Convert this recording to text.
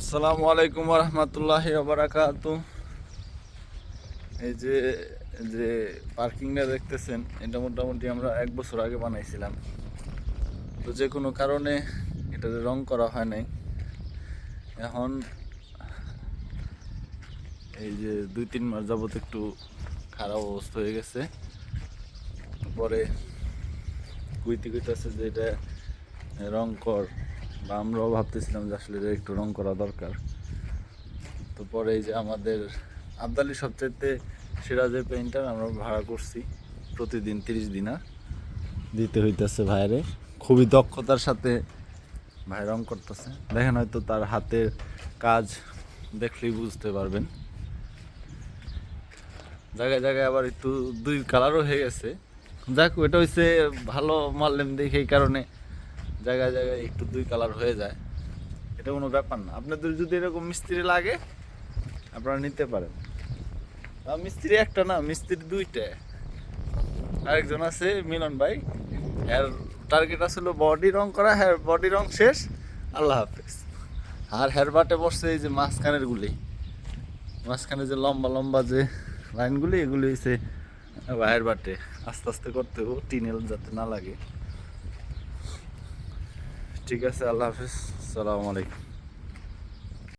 আসসালামু আলাইকুম রহমতুল্লাহি বারাকাতু। এই যে যে পার্কিংটা দেখতেছেন, এটা মোটামুটি আমরা 1 বছর আগে বানাইছিলাম। তো যে কোনো কারণে এটা রং করা হয় নাই। এখন এই যে 2-3 মাস যাবত একটু খারাপ অবস্থা হয়ে গেছে। পরে কইতেছে যে এটা রং কর, বা আমরাও ভাবতেছিলাম যে আসলে এটা একটু রং করা দরকার। তো পরে এই যে আমাদের আবদালি সবচাইতে সেরা যে পেইন্টার আমরা ভাড়া করছি, প্রতিদিন 30 দিনার দিতে হইতেছে ভাইরে। খুবই দক্ষতার সাথে ভাই রং করতেছে, দেখেন হয়তো তার হাতের কাজ দেখলেই বুঝতে পারবেন। জায়গায় জায়গায় আবার একটু 2 কালারও হয়ে গেছে। যাক, ওটা হচ্ছে ভালো মারলেম দেখে, এই কারণে জায়গায় জায়গায় একটু 2 কালার হয়ে যায়। এটা কোনো ব্যাপার না। আপনাদের যদি এরকম মিস্ত্রি লাগে আপনারা নিতে পারেন। মিস্ত্রি একটা না, মিস্ত্রি 2টা। আরেকজন আছে মিলন ভাই, এর টার্গেট আসলে বডি রং করা। হ্যাঁ, বডি রং শেষ, আল্লাহ হাফেজ। আর হেয়ার বাটে পড়ছে এই যে মাঝখানে যে লম্বা লম্বা যে লাইনগুলি, এগুলি হচ্ছে হেয়ার বাটে। আস্তে আস্তে করতে হবে, টিনেল যাতে না লাগে। ঠিক আছে, আল্লাহ হাফেজ, আসসালামু আলাইকুম।